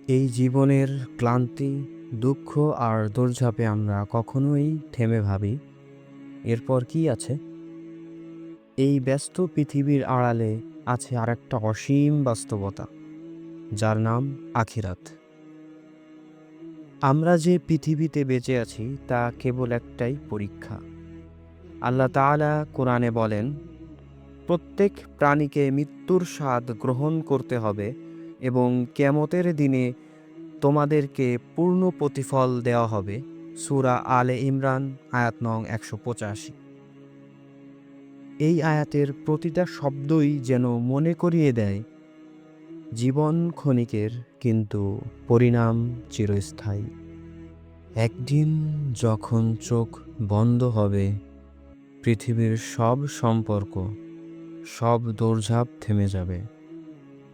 এই জীবনের ক্লান্তি, দুঃখ আর দৌড়ঝাঁপে আমরা কখনোই থেমে ভাবি, এরপর কি আছে? এই ব্যস্ত পৃথিবীর আড়ালে আছে আরেকটা অসীম বাস্তবতা, যার নাম আখিরাত। আমরা যে পৃথিবীতে বেঁচে আছি তা কেবল একটাই পরীক্ষা। আল্লাহ তাআলা কোরআনে বলেন, প্রত্যেক প্রাণীকে মৃত্যুর স্বাদ গ্রহণ করতে হবে এবং কিয়ামতের দিনে তোমাদেরকে পূর্ণ প্রতিফল দেওয়া হবে। সূরা আলে ইমরান আয়াত নং ১৮৫। এই আয়াতের প্রতিটা শব্দই যেন মনে করিয়ে দেয়, জীবন ক্ষণিকের কিন্তু পরিণাম চিরস্থায়ী। একদিন যখন চোখ বন্ধ হবে, পৃথিবীর সব সম্পর্ক, সব দৌড়ঝাঁপ থেমে যাবে।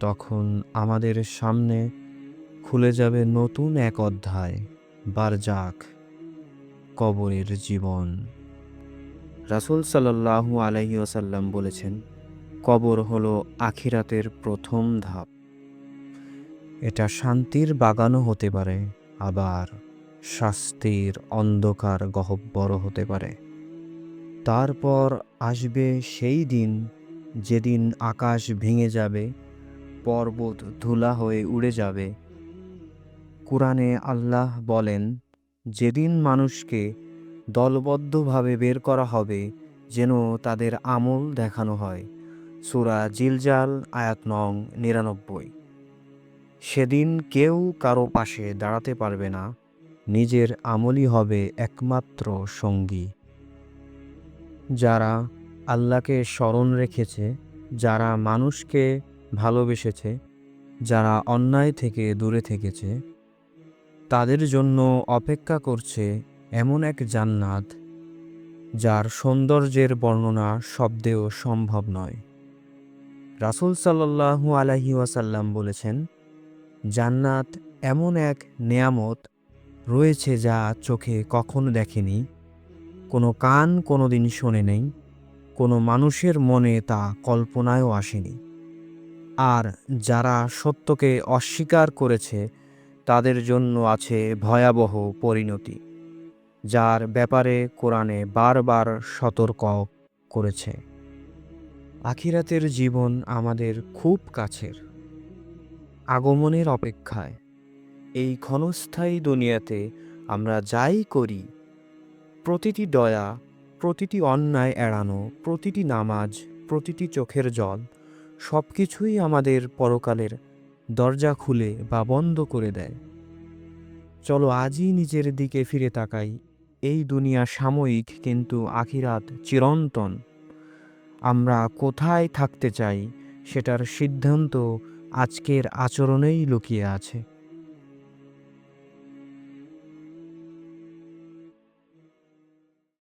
তখন আমাদের সামনে খুলে যাবে নতুন এক অধ্যায়, বারজাখ, কবরের জীবন। রাসূল সাল্লাল্লাহু আলাইহি ওয়াসাল্লাম বলেছেন, কবর হলো আখিরাতের প্রথম ধাপ। এটা শান্তির বাগানও হতে পারে, আবার শাস্তির অন্ধকার গহ্বরও হতে পারে। তারপর আসবে সেই দিন, যেদিন আকাশ ভেঙে যাবে, পর্বত ধুলা হয়ে উড়ে যাবে। কুরআনে আল্লাহ বলেন, যেদিন মানুষকে দলবদ্ধভাবে বের করা হবে, যেন তাদের আমল দেখানো হয়। সূরা জিলজাল আয়াত নং ৯৯। সেদিন কেউ কারো পাশে দাঁড়াতে পারবে না, নিজের আমলই হবে একমাত্র সঙ্গী। যারা আল্লাহকে স্মরণ রেখেছে, যারা মানুষকে ভালোবেসেছে, যারা অন্যায় থেকে দূরে থেকেছে, তাদের জন্য অপেক্ষা করছে এমন এক জান্নাত, যার সৌন্দর্যের বর্ণনা শব্দেও সম্ভব নয়। রাসূল সাল্লাল্লাহু আলাইহি ওয়াসাল্লাম বলেছেন, জান্নাত এমন এক নেয়ামত রয়েছে যা চোখে কখনো দেখেনি, কোনো কান কোনোদিন শোনে নেই, কোনো মানুষের মনে তা কল্পনায়ও আসেনি। আর যারা সত্যকে অস্বীকার করেছে, তাদের জন্য আছে ভয়াবহ পরিণতি, যার ব্যাপারে কোরআনে বারবার সতর্ক করেছে। আখিরাতের জীবন আমাদের খুব কাছের, আগমনের অপেক্ষায়। এই ক্ষণস্থায়ী দুনিয়াতে আমরা যাই করি, প্রতিটি দয়া, প্রতিটি অন্যায় এড়ানো, প্রতিটি নামাজ, প্রতিটি চোখের জল, সব কিছুই আমাদের পরকালের দরজা খুলে বা বন্ধ করে দেয়। চলো আজই নিজের দিকে ফিরে তাকাই। এই দুনিয়া সাময়িক, কিন্তু আখিরাত চিরন্তন। আমরা কোথায় থাকতে চাই সেটার সিদ্ধান্ত আজকের আচরণেই লুকিয়ে আছে।